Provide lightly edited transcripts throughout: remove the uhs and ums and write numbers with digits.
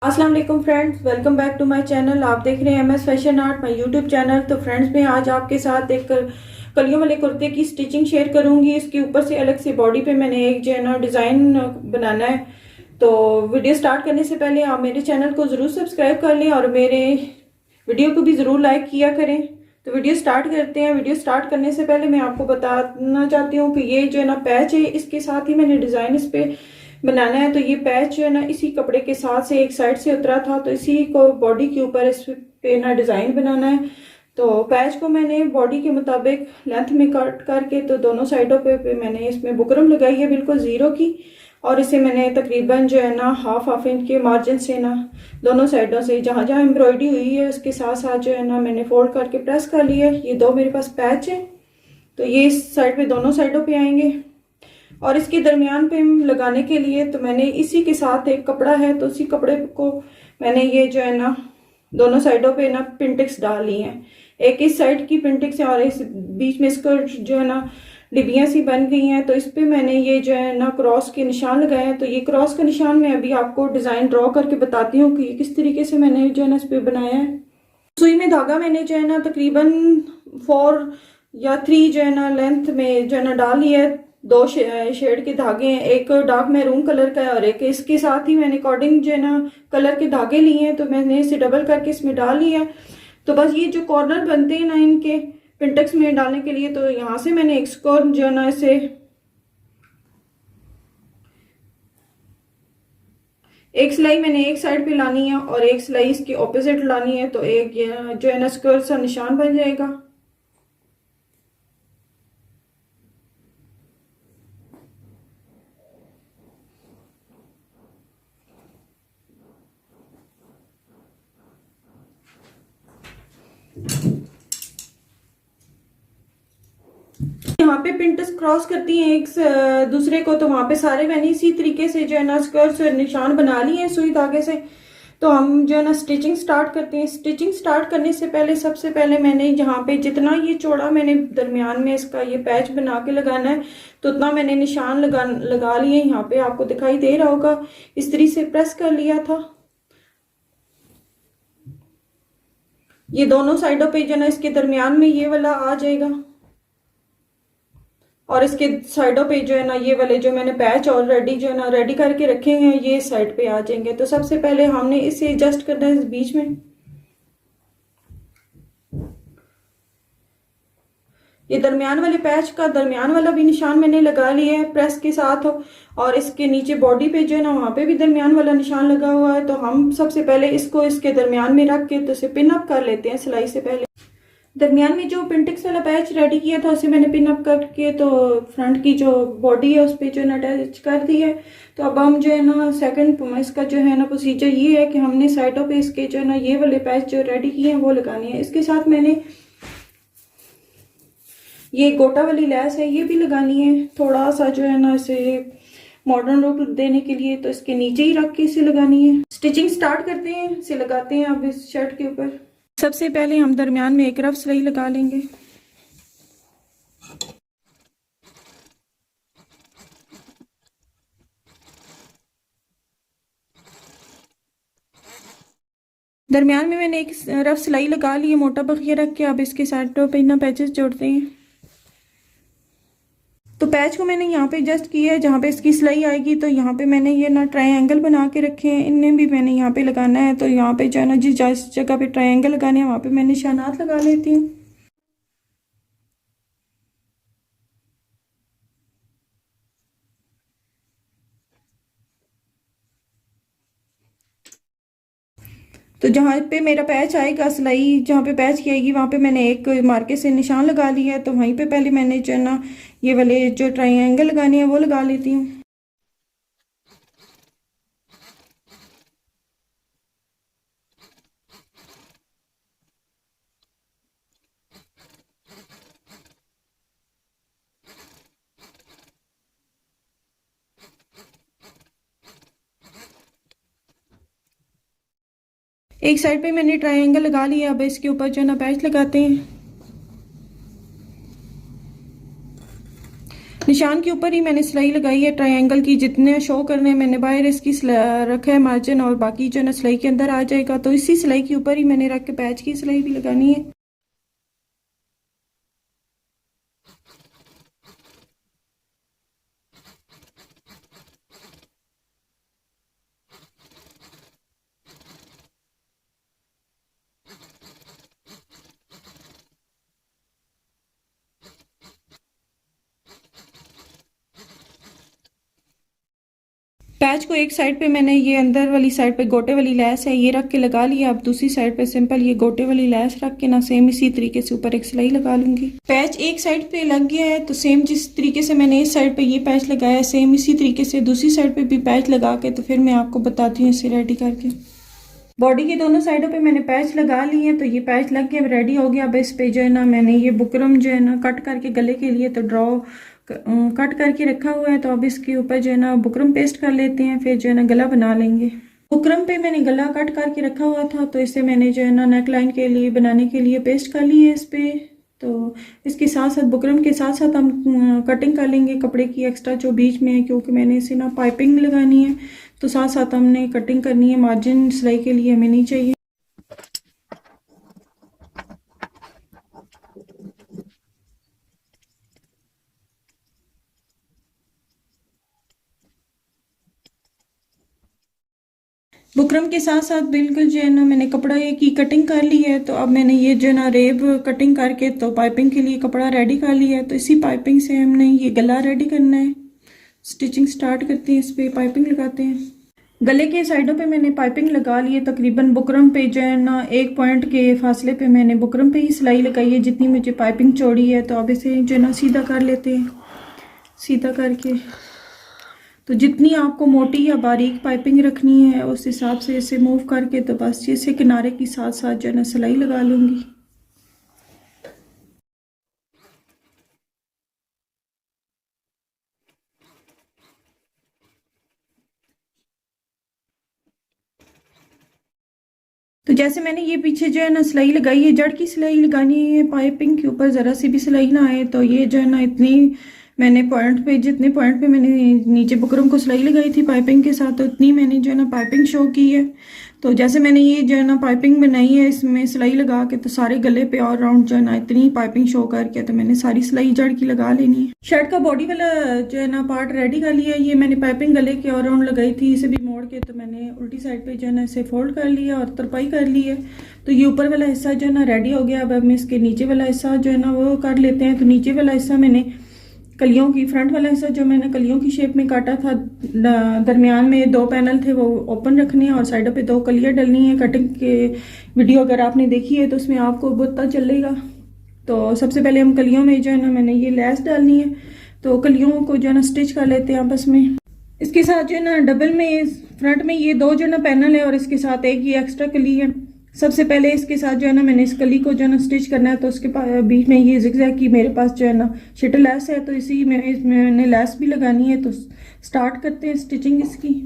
अस्सलाम वालेकुम friends, welcome back to my channel. आप देख रहे हैं MS fashion art, my YouTube channel. तो फ्रेंड्स, मैं आज आपके साथ एक कलियों वाले कुर्ते की स्टिचिंग शेयर करूंगी। इसके ऊपर से अलग से बॉडी पे मैंने एक जो है ना डिज़ाइन बनाना है। तो वीडियो स्टार्ट करने से पहले आप मेरे चैनल को ज़रूर सब्सक्राइब कर लें और मेरे वीडियो को भी ज़रूर लाइक किया करें। तो वीडियो स्टार्ट करते हैं। वीडियो स्टार्ट करने से पहले मैं आपको बताना चाहती हूँ कि ये जो है ना पैच है, इसके साथ ही मैंने डिज़ाइन इस पे बनाना है। तो ये पैच जो है ना इसी कपड़े के साथ से एक साइड से उतरा था, तो इसी को बॉडी के ऊपर इस पे ना डिज़ाइन बनाना है। तो पैच को मैंने बॉडी के मुताबिक लेंथ में कट करके तो दोनों साइडों पे मैंने इसमें बुकरम लगाई है बिल्कुल ज़ीरो की। और इसे मैंने तकरीबन जो है ना हाफ इंच के मार्जिन से ना दोनों साइडों से जहाँ जहाँ एम्ब्रॉयडरी हुई है उसके साथ साथ जो है ना मैंने फोल्ड करके प्रेस कर लिया है। ये दो मेरे पास पैच है, तो ये इस साइड पे दोनों साइडों पे आएंगे। और इसके दरमियान पे लगाने के लिए तो मैंने इसी के साथ एक कपड़ा है, तो उसी कपड़े को मैंने ये जो है ना दोनों साइडों पे ना पिंटिक्स डाल ली हैं। एक इस साइड की पिंटिक्स है और इस बीच में इसको जो है ना डिबियाँ सी बन गई हैं। तो इस पे मैंने ये जो है ना क्रॉस के निशान लगाए हैं। तो ये क्रॉस का निशान मैं अभी आपको डिज़ाइन ड्रॉ करके बताती हूँ कि किस तरीके से मैंने जो है ना इस पे बनाया है। सुई में धागा मैंने जो है ना तकरीबन 4 या 3 जो है ना लेंथ में जो है ना डाली है। दो शेड के धागे हैं, एक डार्क मैरून कलर का है और एक इसके साथ ही मैंने अकॉर्डिंग जो है ना कलर के धागे लिए हैं। तो मैंने इसे डबल करके इसमें डाल लिया। तो बस ये जो कॉर्नर बनते हैं ना इनके पिंटेक्स में डालने के लिए, तो यहाँ से मैंने एक स्कोर जो है ना इसे एक सिलाई मैंने एक साइड पे लानी है और एक सिलाई इसकी ऑपोजिट लानी है। तो एक जो है ना स्क्वायर सा निशान बन जाएगा। यहाँ पे पिंटस क्रॉस करती हैं एक दूसरे को, तो वहां पे सारे मैंने इसी तरीके से जो है ना स्क्वायर निशान बना लिए हैं सुई धागे से। तो हम जो है ना स्टिचिंग स्टार्ट करते हैं। स्टिचिंग स्टार्ट करने से पहले सबसे पहले मैंने यहाँ पे जितना ये चौड़ा मैंने दरमियान में इसका ये पैच बना के लगाना है, तो उतना मैंने निशान लगा लिए। यहाँ पे आपको दिखाई दे रहा होगा, इस तरीके से प्रेस कर लिया था। ये दोनों साइडों पे जो है ना इसके दरमियान में ये वाला आ जाएगा और इसके साइडों पे जो है ना ये वाले जो मैंने पैच ऑलरेडी जो है ना रेडी करके रखे हैं ये साइड पे आ जाएंगे। तो सबसे पहले हमने इसे एडजस्ट करना है इस बीच में। ये दरमियान वाले पैच का दरमियान वाला भी निशान मैंने लगा लिया है प्रेस के साथ, और इसके नीचे बॉडी पे जो है ना वहां पे भी दरमियान वाला निशान लगा हुआ है। तो हम सबसे पहले इसको इसके दरमियान में रख के तो इसे पिन अप कर लेते हैं सिलाई से पहले। दरमियान में जो पिंटिक्स वाला पैच रेडी किया था उसे मैंने पिन अप करके तो फ्रंट की जो बॉडी है उस पर जो है ना अटैच कर दी है। तो अब हम जो है ना सेकंड इसका जो है ना प्रोसीजर ये है कि हमने साइडों पे इसके जो है ना ये वाले पैच जो रेडी किए हैं वो लगाने हैं। इसके साथ मैंने ये गोटा वाली लैस है ये भी लगानी है, थोड़ा सा जो है ना इसे मॉडर्न लुक देने के लिए। तो इसके नीचे ही रख के इसे लगानी है। स्टिचिंग स्टार्ट करते हैं, इसे लगाते हैं अब इस शर्ट के ऊपर। सबसे पहले हम दरमियान में एक रफ सिलाई लगा लेंगे। दरमियान में मैंने एक रफ सिलाई लगा ली है मोटा बखिया रख के। अब इसके साइडों पे ना पैचेस जोड़ते हैं। तो पैच को मैंने यहाँ पे एडजस्ट किया है, जहाँ पे इसकी सिलाई आएगी तो यहाँ पे मैंने ये ना ट्रायंगल बना के रखे हैं, इन्हें भी मैंने यहाँ पे लगाना है। तो यहाँ पे जो है ना जिस जगह पे ट्रायंगल लगाने हैं वहाँ पे मैं निशानात लगा लेती हूँ। तो जहाँ पे मेरा पैच आएगा सिलाई जहाँ पे पैच की आएगी वहाँ पे मैंने एक मार्के से निशान लगा लिया है। तो वहीं पे पहले मैंने जो है ना ये वाले जो ट्रायंगल लगाने हैं वो लगा लेती हूँ। एक साइड पे मैंने ट्रायंगल लगा लिया। अब इसके ऊपर जो है ना पैच लगाते हैं। निशान के ऊपर ही मैंने सिलाई लगाई है ट्रायंगल की, जितने शो करने मैंने बाहर इसकी रखा है मार्जिन, और बाकी जो है ना सिलाई के अंदर आ जाएगा। तो इसी सिलाई के ऊपर ही मैंने रख के पैच की सिलाई भी लगानी है। पैच को एक साइड पे मैंने ये अंदर वाली साइड पे गोटे वाली लैस है ये रख के लगा लिया। अब दूसरी साइड पे सिंपल ये गोटे वाली लैस रख के ना सेम इसी तरीके से ऊपर एक सिलाई लगा लूंगी। पैच एक साइड पे लग गया है, तो सेम जिस तरीके से मैंने इस साइड पे ये पैच लगाया है सेम इसी तरीके से दूसरी साइड पे भी पैच लगा के तो फिर मैं आपको बताती हूँ इसे रेडी करके। बॉडी के दोनों साइडों पे मैंने पैच लगा लिए हैं, तो ये पैच लग के रेडी हो गया। अब इस पे जो है ना मैंने ये बुकरम जो है ना कट करके गले के लिए तो ड्रॉ कट करके रखा हुआ है। तो अब इसके ऊपर जो है ना बुकरम पेस्ट कर लेते हैं, फिर जो है ना गला बना लेंगे। बुकरम पे मैंने गला कट करके रखा हुआ था, तो इसे मैंने जो है ना नेक लाइन के लिए बनाने के लिए पेस्ट कर ली है इस पे। तो इसके साथ साथ बुकरम के साथ साथ हम कटिंग कर लेंगे कपड़े की एक्स्ट्रा जो बीच में है, क्योंकि मैंने इसे ना पाइपिंग लगानी है, तो साथ साथ हमने कटिंग करनी है। मार्जिन सिलाई के लिए हमें नहीं चाहिए। बुकरम के साथ साथ बिल्कुल जो है ना मैंने कपड़ा की कटिंग कर ली है। तो अब मैंने ये जो है ना रेब कटिंग करके तो पाइपिंग के लिए कपड़ा रेडी कर लिया है। तो इसी पाइपिंग से हमने ये गला रेडी करना है। स्टिचिंग स्टार्ट करते हैं, इस पे पाइपिंग लगाते हैं। गले के साइडों पे मैंने पाइपिंग लगा ली है। तकरीबन बुकरम पे जो है ना 1 पॉइंट के फासले पे मैंने बुकरम पे ही सिलाई लगाई है जितनी मुझे पाइपिंग चौड़ी है। तो अब इसे जो है ना सीधा कर लेते हैं। सीधा करके तो जितनी आपको मोटी या बारीक पाइपिंग रखनी है उस हिसाब से इसे मूव करके तो बस इसे किनारे की साथ साथ जो है ना सिलाई लगा लूँगी। तो जैसे मैंने ये पीछे जो है ना सिलाई लगाई है, जड़ की सिलाई लगानी है पाइपिंग के ऊपर, ज़रा सी भी सिलाई ना आए। तो ये जो है ना इतनी मैंने पॉइंट पे जितने पॉइंट पे मैंने नीचे बुकरम को सिलाई लगाई थी पाइपिंग के साथ, तो इतनी मैंने जो है ना पाइपिंग शो की है। तो जैसे मैंने ये जो है ना पाइपिंग बनाई है इसमें सिलाई लगा के, तो सारे गले पे और राउंड जो है ना इतनी पाइपिंग शो करके तो मैंने सारी सिलाई जड़ की लगा लेनी है। शर्ट का बॉडी वाला जो है ना पार्ट रेडी कर लिया है। ये मैंने पाइपिंग गले के और राउंड लगाई थी, इसे भी मोड़ के तो मैंने उल्टी साइड पे जो है ना इसे फोल्ड कर लिया और तरपाई कर ली है। तो ये ऊपर वाला हिस्सा जो है ना रेडी हो गया। अब हम इसके नीचे वाला हिस्सा जो है ना वो कर लेते हैं। तो नीचे वाला हिस्सा मैंने कलियों की फ्रंट वाला हिस्सा जो मैंने कलियों की शेप में काटा था, दरमियान में 2 पैनल थे वो ओपन रखने हैं और साइडों पे 2 कलियां डलनी है। कटिंग के वीडियो अगर आपने देखी है तो उसमें आपको पता चलेगा। तो सबसे पहले हम कलियों में जो है ना मैंने ये लेस डालनी है, तो कलियों को जो है ना स्टिच कर लेते हैं आपस में। इसके साथ जो है ना डबल में फ्रंट में ये 2 जो है ना पैनल है और इसके साथ एक ये एक्स्ट्रा कली है। सबसे पहले इसके साथ जो है ना मैंने इस कली को जो है ना स्टिच करना है। तो उसके बीच में ये जिगजैग की मेरे पास जो है ना शिटल लेस है, तो इसी में इसमें मैंने लेस भी लगानी है। तो स्टार्ट करते हैं स्टिचिंग इसकी।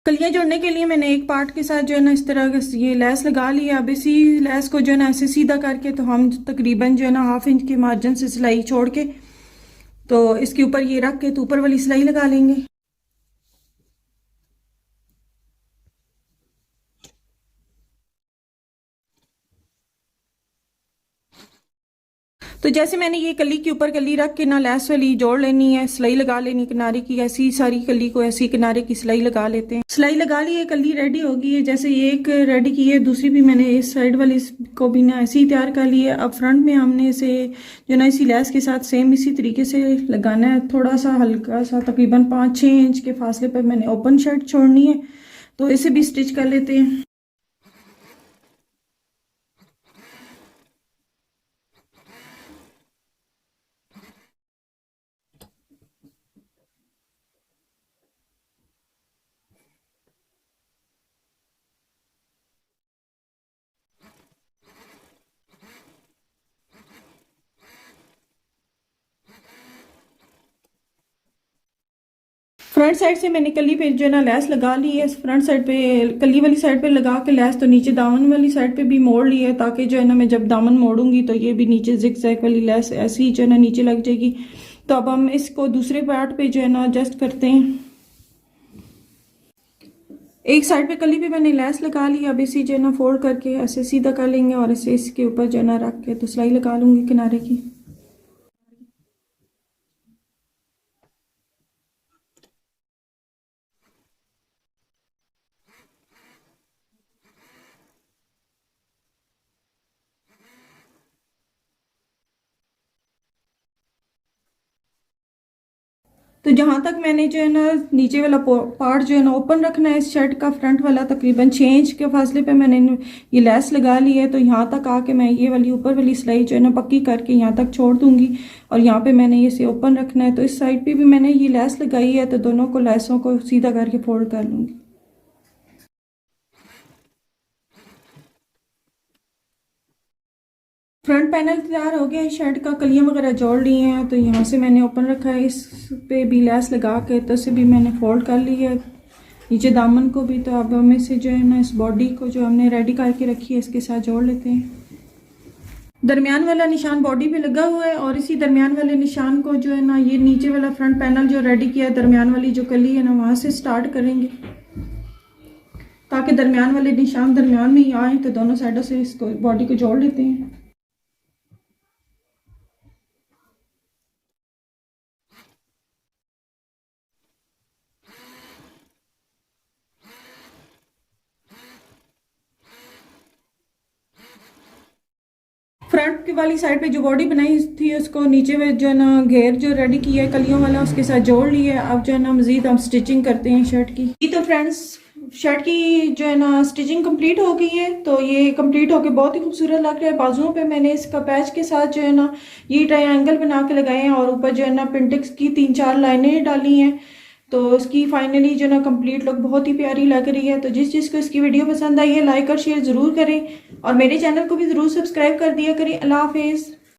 कलियां जोड़ने के लिए मैंने एक पार्ट के साथ जो है ना इस तरह ये लेस लगा लिया। अब इसी लेस को जो है ना ऐसे सीधा करके तो हम तकरीबन जो है ना 1/2 इंच के मार्जिन से सिलाई छोड़ के तो इसके ऊपर ये रख के तो ऊपर वाली सिलाई लगा लेंगे। तो जैसे मैंने ये कली के ऊपर कली रख के ना लेस वाली जोड़ लेनी है, सिलाई लगा लेनी किनारे की। ऐसी सारी कली को ऐसी किनारे की सिलाई लगा लेते हैं। सिलाई लगा ली है, कली रेडी हो गई है। जैसे ये एक रेडी की है, दूसरी भी मैंने इस साइड वाली को भी ना ऐसे ही तैयार कर ली है। अब फ्रंट में हमने इसे जो ना इसी लेस के साथ सेम इसी तरीके से लगाना है। थोड़ा सा हल्का सा तकरीबन 5-6 इंच के फासले पर मैंने ओपन शर्ट छोड़नी है, तो इसे भी स्टिच कर लेते हैं। फ्रंट साइड से मैंने कली पे जो है ना लैस लगा ली है। फ्रंट साइड पे कली वाली साइड पे लगा के लैस तो नीचे दामन वाली साइड पे भी मोड़ ली है, ताकि जो है ना मैं जब दामन मोड़ूंगी तो ये भी नीचे जिग जैग वाली लैस ऐसी ही जो है ना नीचे लग जाएगी। तो अब हम इसको दूसरे पार्ट पे जो है ना एडजस्ट करते हैं। एक साइड पे कली पे मैंने लैस लगा ली, अब इसी जो है ना फोल्ड करके ऐसे सीधा कर लेंगे और ऐसे इसके ऊपर जो है ना रख के तो सिलाई लगा लूंगी किनारे की। तो जहाँ तक मैंने जो है ना नीचे वाला पार्ट जो है ना ओपन रखना है इस शर्ट का, फ्रंट वाला तकरीबन 6 इंच के फासले पे मैंने ये लेस लगा ली है। तो यहाँ तक आके मैं ये वाली ऊपर वाली सिलाई जो है ना पक्की करके यहाँ तक छोड़ दूंगी और यहाँ पे मैंने इसे ओपन रखना है। तो इस साइड पे भी मैंने ये लेस लगाई है, तो दोनों को लेसों को सीधा करके फोल्ड कर लूँगी। फ्रंट पैनल तैयार हो गया है शर्ट का, कलियां वगैरह जोड़ ली हैं। तो यहाँ से मैंने ओपन रखा है, इस पे भी लेस लगा के तो से भी मैंने फोल्ड कर ली है नीचे दामन को भी। तो अब हम इसे जो है ना इस बॉडी को जो हमने रेडी करके रखी है इसके साथ जोड़ लेते हैं। दरमियान वाला निशान बॉडी पे लगा हुआ है और इसी दरमियान वाले निशान को जो है ना ये नीचे वाला फ्रंट पैनल जो रेडी किया है दरमियान वाली जो कली है ना वहाँ से स्टार्ट करेंगे, ताकि दरमियान वाले निशान दरमियान में ही आए। तो दोनों साइडों से इसको बॉडी को जोड़ लेते हैं। फ्रंट की वाली साइड पे जो बॉडी बनाई थी उसको नीचे में जो है ना घेर जो रेडी किया है कलियों वाला उसके साथ जोड़ लिया है। अब जो है ना मजीद हम स्टिचिंग करते हैं शर्ट की। तो फ्रेंड्स शर्ट की जो है ना स्टिचिंग कंप्लीट हो गई है। तो ये कंप्लीट होके बहुत ही खूबसूरत लग रहा है। बाजुओं पे मैंने इसका पैच के साथ जो है ना ये ट्रायंगल बना के लगाए हैं और ऊपर जो है ना पिंटेक्स की 3-4 लाइनें डाली हैं। तो इसकी फाइनली जो ना कंप्लीट लुक बहुत ही प्यारी लग रही है। तो जिस चीज़ को इसकी वीडियो पसंद आई है लाइक और शेयर ज़रूर करें और मेरे चैनल को भी ज़रूर सब्सक्राइब कर दिया करें। अल्लाह हाफिज़।